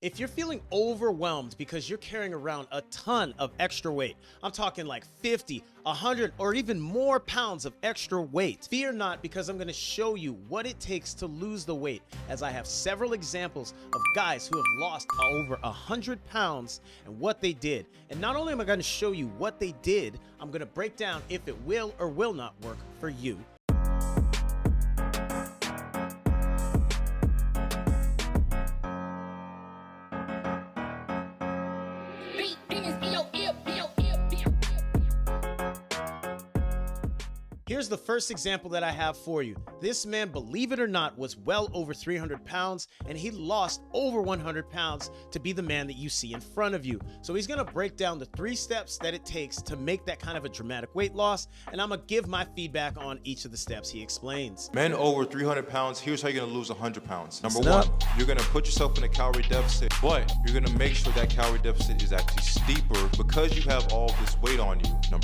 If you're feeling overwhelmed because you're carrying around a ton of extra weight, I'm talking like 50, 100, or even more pounds of extra weight, fear not, because I'm going to show you what it takes to lose the weight, as I have several examples of guys who have lost over 100 pounds and what they did. And not only am I going to show you what they did, I'm going to break down if it will or will not work for you. Here's the first example that I have for you. This man, believe it or not, was well over 300 pounds, and he lost over 100 pounds to be the man that you see in front of you. So he's gonna break down the 3 steps that it takes to make that kind of a dramatic weight loss, and I'm gonna give my feedback on each of the steps he explains. Men over 300 pounds, here's how you're gonna lose 100 pounds. Number one, you're gonna put yourself in a calorie deficit, but you're gonna make sure that calorie deficit is actually steeper because you have all this weight on you.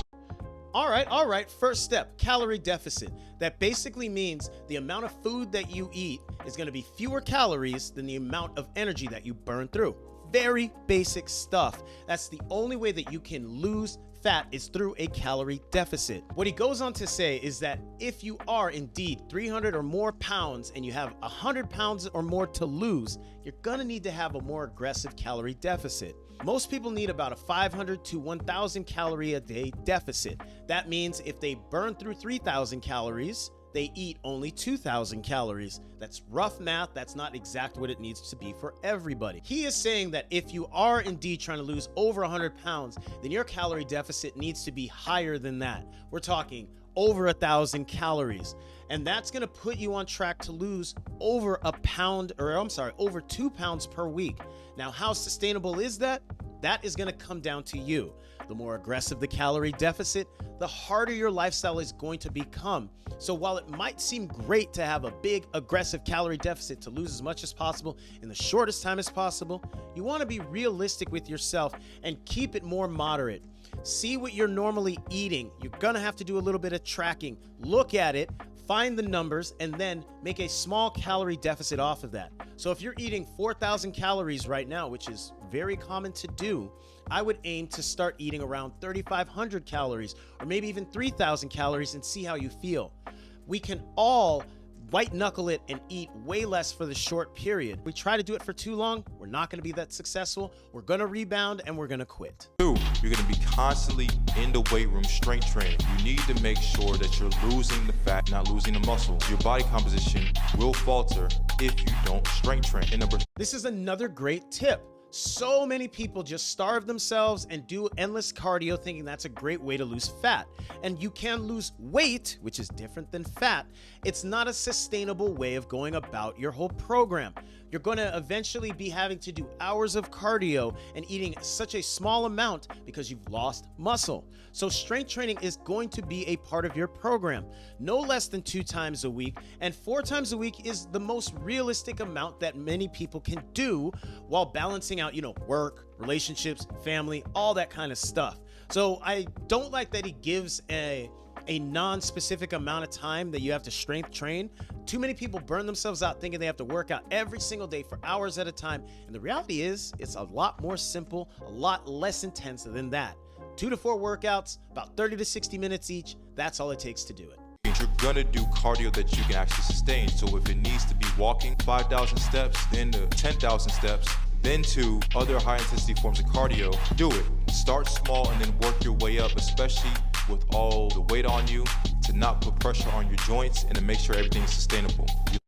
All right. First step, calorie deficit. That basically means the amount of food that you eat is going to be fewer calories than the amount of energy that you burn through. Very basic stuff. That's the only way that you can lose fat, is through a calorie deficit. What he goes on to say is that if you are indeed 300 or more pounds and you have 100 pounds or more to lose, you're gonna need to have a more aggressive calorie deficit. Most people need about a 500 to 1,000 calorie a day deficit. That means if they burn through 3,000 calories, they eat only 2,000 calories. That's rough math. That's not exactly what it needs to be for everybody. He is saying that if you are indeed trying to lose over 100 pounds, then your calorie deficit needs to be higher than that. We're talking over 1,000 calories. And that's gonna put you on track to lose over over 2 pounds per week. Now, how sustainable is that? That is gonna come down to you. The more aggressive the calorie deficit, the harder your lifestyle is going to become. So while it might seem great to have a big aggressive calorie deficit to lose as much as possible in the shortest time as possible, you want to be realistic with yourself and keep it more moderate. See what you're normally eating. You're gonna have to do a little bit of tracking. Look at it, find the numbers, and then make a small calorie deficit off of that. So if you're eating 4,000 calories right now, which is very common to do, I would aim to start eating around 3,500 calories or maybe even 3,000 calories and see how you feel. We can all white knuckle it and eat way less for the short period. We try to do it for too long, we're not going to be that successful. We're going to rebound and we're going to quit. 2, you're going to be constantly in the weight room strength training. You need to make sure that you're losing the fat, not losing the muscle. Your body composition will falter if you don't strength train. This is another great tip. So many people just starve themselves and do endless cardio thinking that's a great way to lose fat. And you can lose weight, which is different than fat. It's not a sustainable way of going about your whole program. You're going to eventually be having to do hours of cardio and eating such a small amount because you've lost muscle. So strength training is going to be a part of your program, no less than 2 times a week, and 4 times a week is the most realistic amount that many people can do while balancing out, work, relationships, family, all that kind of stuff. So I don't like that he gives a non-specific amount of time that you have to strength train. Too many people burn themselves out thinking they have to work out every single day for hours at a time. And the reality is, it's a lot more simple, a lot less intense than that. 2 to 4 workouts, about 30 to 60 minutes each. That's all it takes to do it. You're gonna do cardio that you can actually sustain. So if it needs to be walking 5,000 steps, then to 10,000 steps, then to other high intensity forms of cardio, do it. Start small and then work your way up, especially with all the weight on you, to not put pressure on your joints and to make sure everything is sustainable.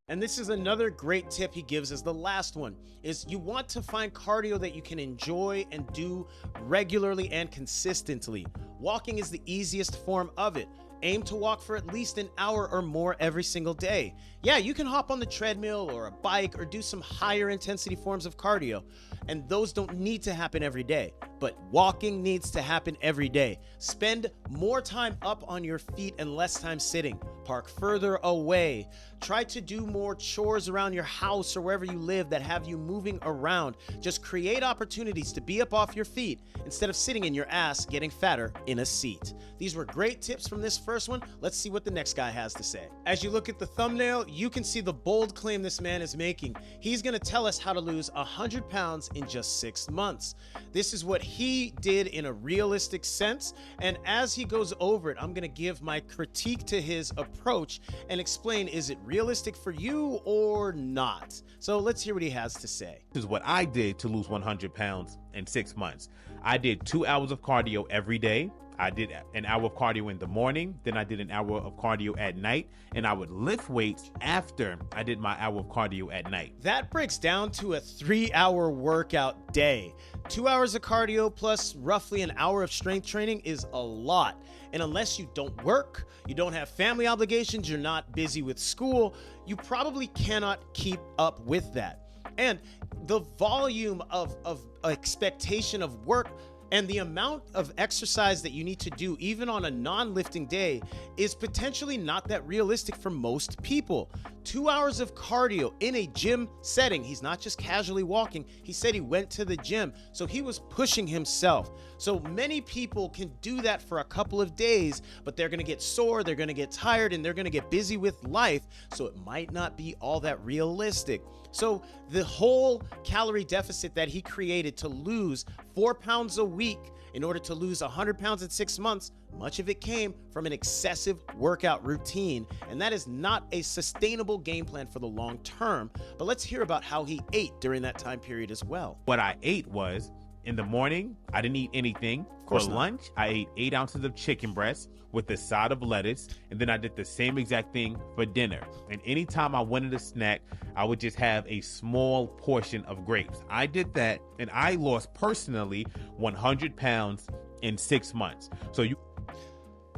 And this is another great tip he gives as the last one, is you want to find cardio that you can enjoy and do regularly and consistently. Walking is the easiest form of it. Aim to walk for at least an hour or more every single day. Yeah, you can hop on the treadmill or a bike or do some higher intensity forms of cardio, and those don't need to happen every day, but walking needs to happen every day. Spend more time up on your feet and less time sitting. Park further away. Try to do more chores around your house or wherever you live that have you moving around. Just create opportunities to be up off your feet instead of sitting in your ass getting fatter in a seat. These were great tips from this first one. Let's see what the next guy has to say. As you look at the thumbnail, you can see the bold claim this man is making. He's gonna tell us how to lose 100 pounds in just 6 months. This is what he did in a realistic sense, and as he goes over it, I'm gonna give my critique to his approach and explain, is it realistic for you or not? So let's hear what he has to say. This is what I did to lose 100 pounds in 6 months. I did 2 hours of cardio every day. I did an hour of cardio in the morning, then I did an hour of cardio at night, and I would lift weights after I did my hour of cardio at night. That breaks down to a 3-hour workout day. 2 hours of cardio plus roughly an hour of strength training is a lot. And unless you don't work, you don't have family obligations, you're not busy with school, you probably cannot keep up with that. And the volume of expectation of work and the amount of exercise that you need to do, even on a non-lifting day, is potentially not that realistic for most people. 2 hours of cardio in a gym setting. He's not just casually walking. He said he went to the gym, so he was pushing himself. So many people can do that for a couple of days, but they're gonna get sore, they're gonna get tired, and they're gonna get busy with life, so it might not be all that realistic. So the whole calorie deficit that he created to lose 4 pounds a week in order to lose 100 pounds in 6 months, much of it came from an excessive workout routine, and that is not a sustainable game plan for the long term. But let's hear about how he ate during that time period as well. What I ate was, in the morning, I didn't eat anything. For lunch, I ate 8 ounces of chicken breast with a side of lettuce, and then I did the same exact thing for dinner. And anytime I wanted a snack, I would just have a small portion of grapes. I did that, and I lost personally 100 pounds in 6 months. So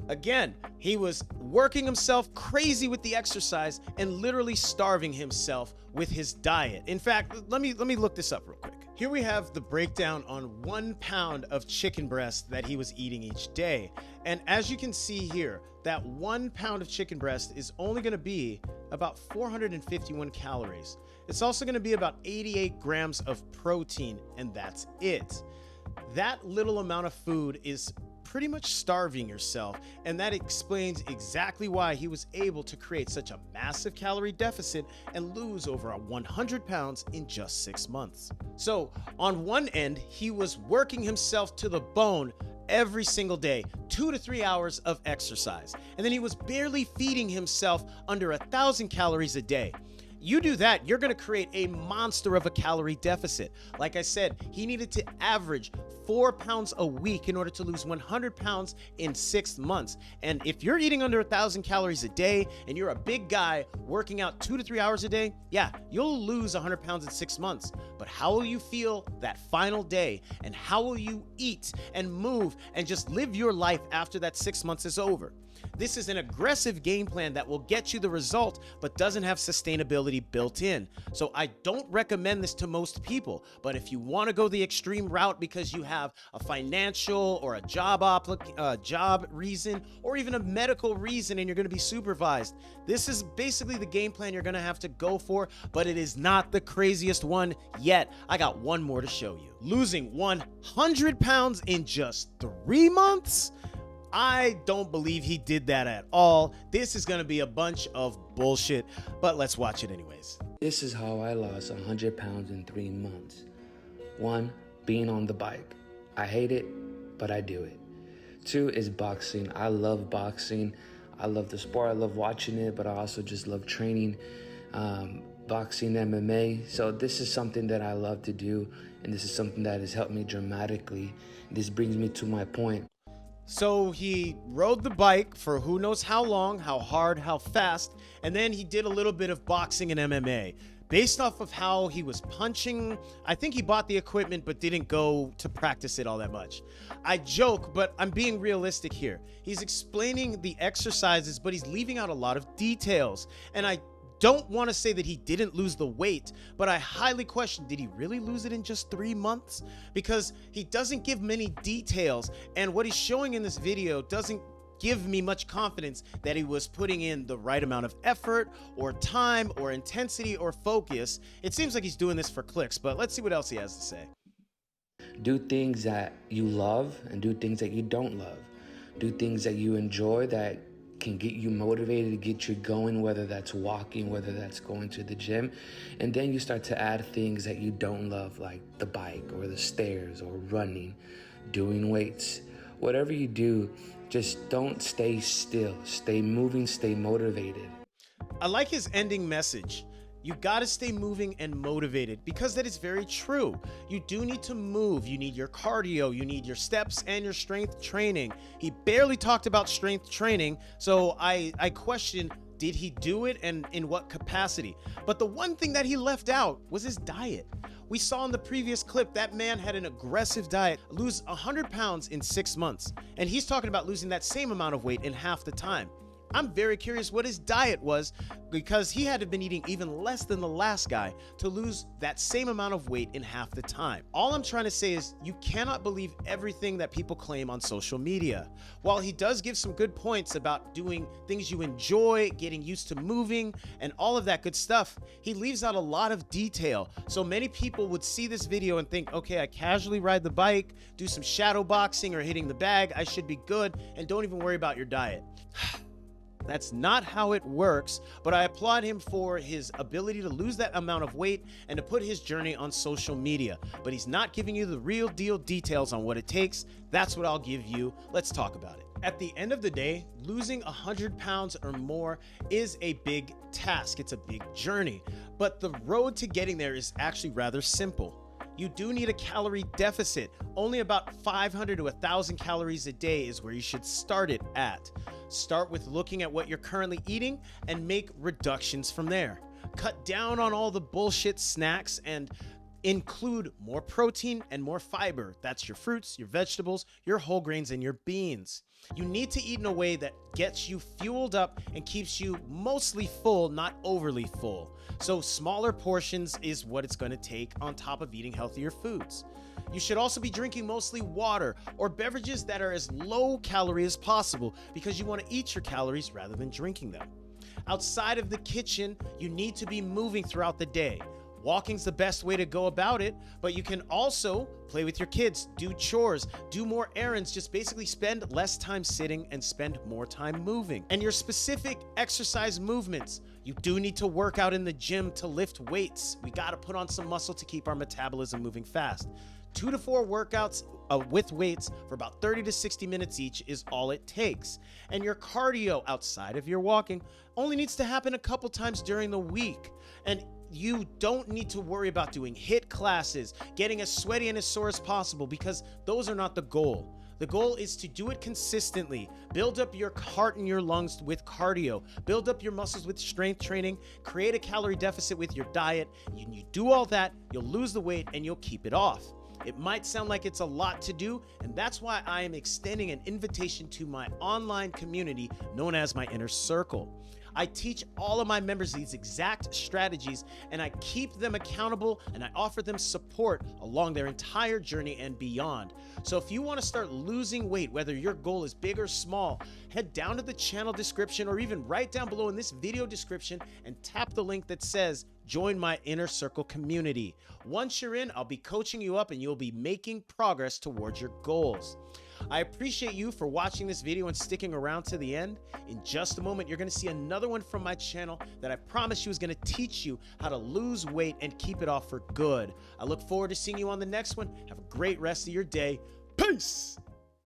Again, he was working himself crazy with the exercise and literally starving himself with his diet. In fact, let me look this up real quick. Here we have the breakdown on 1 pound of chicken breast that he was eating each day. And as you can see here, that 1 pound of chicken breast is only gonna be about 451 calories. It's also gonna be about 88 grams of protein, and that's it. That little amount of food is pretty much starving yourself, and that explains exactly why he was able to create such a massive calorie deficit and lose over 100 pounds in just 6 months. So on one end, he was working himself to the bone every single day, 2 to 3 hours of exercise, and then he was barely feeding himself under 1,000 calories a day. You do that, you're gonna create a monster of a calorie deficit. Like I said, he needed to average 4 pounds a week in order to lose 100 pounds in 6 months. And if you're eating under 1,000 calories a day and you're a big guy working out 2 to 3 hours a day, yeah, you'll lose 100 pounds in 6 months. But how will you feel that final day? And how will you eat and move and just live your life after that 6 months is over? This is an aggressive game plan that will get you the result, but doesn't have sustainability built in. So I don't recommend this to most people, but if you want to go the extreme route because you have a financial or a job reason, or even a medical reason, and you're going to be supervised, this is basically the game plan you're going to have to go for, but it is not the craziest one yet. I got one more to show you. Losing 100 pounds in just 3 months? I don't believe he did that at all. This is going to be a bunch of bullshit, but let's watch it anyways. This is how I lost 100 pounds in 3 months. 1, being on the bike. I hate it, but I do it. 2 is boxing. I love boxing. I love the sport. I love watching it, but I also just love training, boxing, MMA. So this is something that I love to do, and this is something that has helped me dramatically. This brings me to my point. So he rode the bike for who knows how long, how hard, how fast, and then he did a little bit of boxing and MMA. Based off of how he was punching, I think he bought the equipment but didn't go to practice it all that much. I joke, but I'm being realistic here. He's explaining the exercises, but he's leaving out a lot of details. And I don't want to say that he didn't lose the weight, but I highly question, did he really lose it in just 3 months? Because he doesn't give many details, and what he's showing in this video doesn't give me much confidence that he was putting in the right amount of effort or time or intensity or focus. It seems like he's doing this for clicks, but let's see what else he has to say. Do things that you love and do things that you don't love. Do things that you enjoy that can get you motivated, to get you going, whether that's walking, whether that's going to the gym. And then you start to add things that you don't love, like the bike or the stairs or running, doing weights. Whatever you do, just don't stay still. Stay moving, stay motivated. I like his ending message. You gotta stay moving and motivated, because that is very true. You do need to move. You need your cardio, you need your steps and your strength training. He barely talked about strength training, so I question, did he do it and in what capacity? But the one thing that he left out was his diet. We saw in the previous clip that man had an aggressive diet, lose 100 pounds in 6 months, and he's talking about losing that same amount of weight in half the time. I'm very curious what his diet was, because he had to have been eating even less than the last guy to lose that same amount of weight in half the time. All I'm trying to say is you cannot believe everything that people claim on social media. While he does give some good points about doing things you enjoy, getting used to moving, and all of that good stuff, he leaves out a lot of detail. So many people would see this video and think, okay, I casually ride the bike, do some shadow boxing or hitting the bag, I should be good, and don't even worry about your diet. That's not how it works, but I applaud him for his ability to lose that amount of weight and to put his journey on social media. But he's not giving you the real deal details on what it takes. That's what I'll give you. Let's talk about it. At the end of the day, losing 100 pounds or more is a big task. It's a big journey, but the road to getting there is actually rather simple. You do need a calorie deficit. Only about 500 to 1,000 calories a day is where you should start it at. Start with looking at what you're currently eating and make reductions from there. Cut down on all the bullshit snacks and include more protein and more fiber. That's your fruits, your vegetables, your whole grains, and your beans. You need to eat in a way that gets you fueled up and keeps you mostly full, not overly full. So smaller portions is what it's going to take on top of eating healthier foods. You should also be drinking mostly water or beverages that are as low calorie as possible, because you want to eat your calories rather than drinking them. Outside of the kitchen, you need to be moving throughout the day. Walking's the best way to go about it, but you can also play with your kids, do chores, do more errands, just basically spend less time sitting and spend more time moving. And your specific exercise movements, you do need to work out in the gym to lift weights. We got to put on some muscle to keep our metabolism moving fast. 2 to 4 workouts with weights for about 30 to 60 minutes each is all it takes. And your cardio outside of your walking only needs to happen a couple times during the week. And you don't need to worry about doing HIIT classes, getting as sweaty and as sore as possible, because those are not the goal. The goal is to do it consistently. Build up your heart and your lungs with cardio. Build up your muscles with strength training. Create a calorie deficit with your diet. When you do all that, you'll lose the weight and you'll keep it off. It might sound like it's a lot to do, and that's why I am extending an invitation to my online community known as my Inner Circle. I teach all of my members these exact strategies, and I keep them accountable, and I offer them support along their entire journey and beyond. So if you want to start losing weight, whether your goal is big or small, head down to the channel description or even right down below in this video description and tap the link that says join my Inner Circle community. Once you're in, I'll be coaching you up and you'll be making progress towards your goals. I appreciate you for watching this video and sticking around to the end. In just a moment, you're going to see another one from my channel that I promise you is going to teach you how to lose weight and keep it off for good. I look forward to seeing you on the next one. Have a great rest of your day. Peace!